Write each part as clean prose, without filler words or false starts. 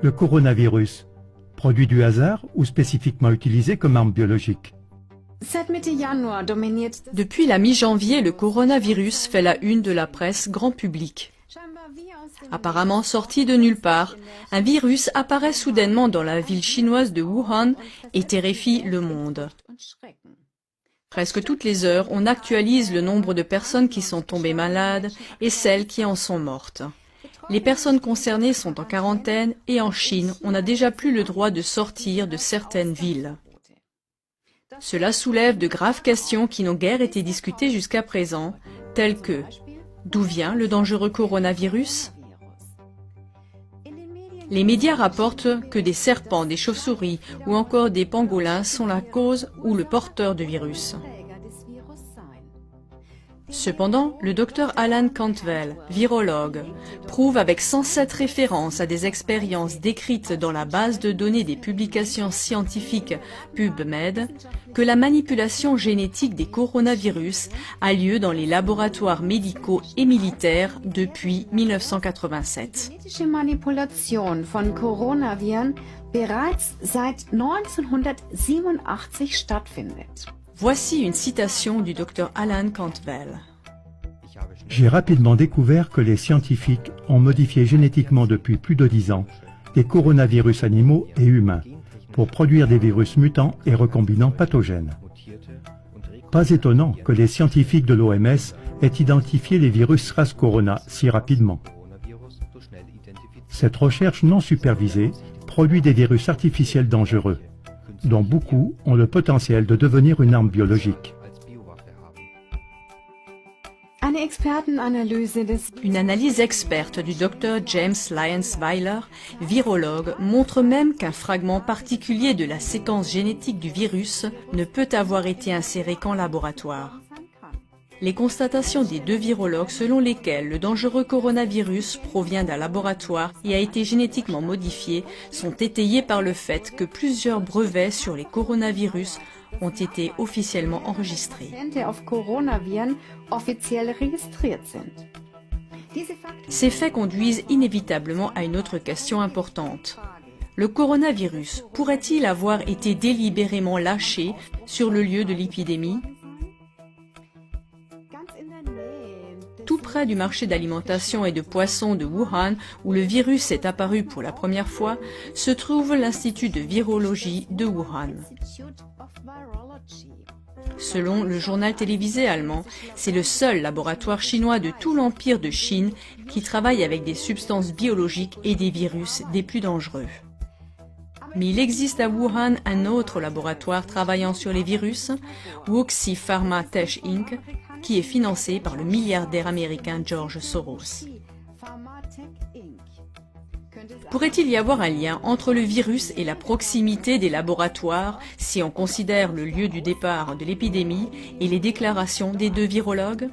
Le coronavirus, produit du hasard ou spécifiquement utilisé comme arme biologique? Depuis la mi-janvier, le coronavirus fait la une de la presse grand public. Apparemment sorti de nulle part, un virus apparaît soudainement dans la ville chinoise de Wuhan et terrifie le monde. Presque toutes les heures, on actualise le nombre de personnes qui sont tombées malades et celles qui en sont mortes. Les personnes concernées sont en quarantaine et en Chine, on n'a déjà plus le droit de sortir de certaines villes. Cela soulève de graves questions qui n'ont guère été discutées jusqu'à présent, telles que d'où vient le dangereux coronavirus? Les médias rapportent que des serpents, des chauves-souris ou encore des pangolins sont la cause ou le porteur du virus. Cependant, le docteur Alan Cantwell, virologue, prouve avec 107 références à des expériences décrites dans la base de données des publications scientifiques PubMed que la manipulation génétique des coronavirus a lieu dans les laboratoires médicaux et militaires depuis 1987. Genetische Manipulation von Coronaviren bereits seit 1987 stattfindet. Voici une citation du docteur Alan Cantwell. J'ai rapidement découvert que les scientifiques ont modifié génétiquement depuis plus de 10 ans des coronavirus animaux et humains pour produire des virus mutants et recombinants pathogènes. Pas étonnant que les scientifiques de l'OMS aient identifié les virus SARS-Corona si rapidement. Cette recherche non supervisée produit des virus artificiels dangereux, dont beaucoup ont le potentiel de devenir une arme biologique. Une analyse experte du Dr James Lyons-Weiler, virologue, montre même qu'un fragment particulier de la séquence génétique du virus ne peut avoir été inséré qu'en laboratoire. Les constatations des deux virologues selon lesquelles le dangereux coronavirus provient d'un laboratoire et a été génétiquement modifié sont étayées par le fait que plusieurs brevets sur les coronavirus ont été officiellement enregistrés. Ces faits conduisent inévitablement à une autre question importante. Le coronavirus pourrait-il avoir été délibérément lâché sur le lieu de l'épidémie ? Tout près du marché d'alimentation et de poissons de Wuhan, où le virus est apparu pour la première fois, se trouve l'Institut de virologie de Wuhan. Selon le journal télévisé allemand, c'est le seul laboratoire chinois de tout l'empire de Chine qui travaille avec des substances biologiques et des virus des plus dangereux. Mais il existe à Wuhan un autre laboratoire travaillant sur les virus, Wuxi Pharma Tech Inc., qui est financé par le milliardaire américain George Soros. Pourrait-il y avoir un lien entre le virus et la proximité des laboratoires si on considère le lieu du départ de l'épidémie et les déclarations des deux virologues?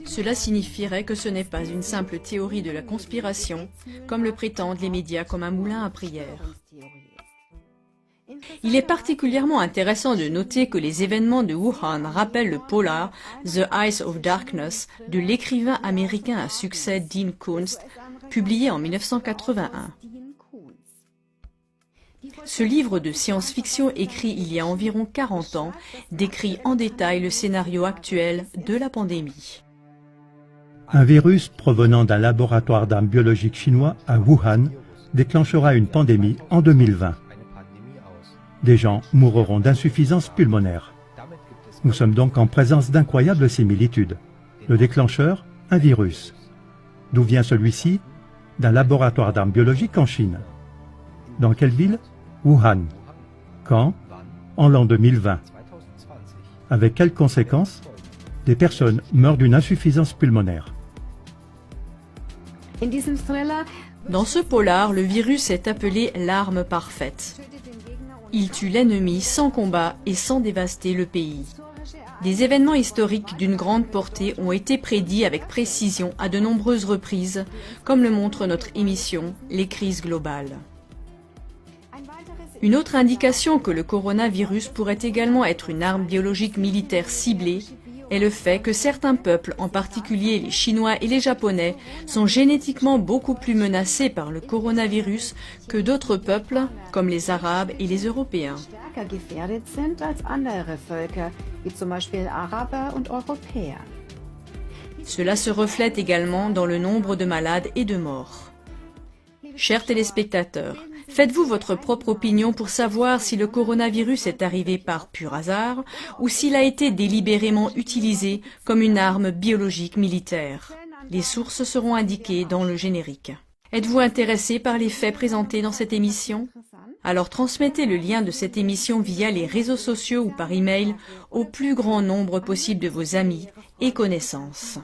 Cela signifierait que ce n'est pas une simple théorie de la conspiration, comme le prétendent les médias comme un moulin à prière. Il est particulièrement intéressant de noter que les événements de Wuhan rappellent le polar The Eyes of Darkness de l'écrivain américain à succès Dean Koontz, publié en 1981. Ce livre de science-fiction écrit il y a environ 40 ans décrit en détail le scénario actuel de la pandémie. Un virus provenant d'un laboratoire d'armes biologiques chinois à Wuhan déclenchera une pandémie en 2020. Des gens mourront d'insuffisance pulmonaire. Nous sommes donc en présence d'incroyables similitudes. Le déclencheur, un virus. D'où vient celui-ci? D'un laboratoire d'armes biologiques en Chine. Dans quelle ville? Wuhan. Quand? En l'an 2020. Avec quelles conséquences? Des personnes meurent d'une insuffisance pulmonaire. Dans ce polar, le virus est appelé l'arme parfaite. Il tue l'ennemi sans combat et sans dévaster le pays. Des événements historiques d'une grande portée ont été prédits avec précision à de nombreuses reprises, comme le montre notre émission « Les crises globales ». Une autre indication que le coronavirus pourrait également être une arme biologique militaire ciblée est le fait que certains peuples, en particulier les Chinois et les Japonais, sont génétiquement beaucoup plus menacés par le coronavirus que d'autres peuples, comme les Arabes et les Européens. Stärker gefährdet sind als andere Völker, wie zum Beispiel Araber und Europäer. Cela se reflète également dans le nombre de malades et de morts. Chers téléspectateurs, faites-vous votre propre opinion pour savoir si le coronavirus est arrivé par pur hasard ou s'il a été délibérément utilisé comme une arme biologique militaire. Les sources seront indiquées dans le générique. Êtes-vous intéressé par les faits présentés dans cette émission? Alors transmettez le lien de cette émission via les réseaux sociaux ou par email au plus grand nombre possible de vos amis et connaissances.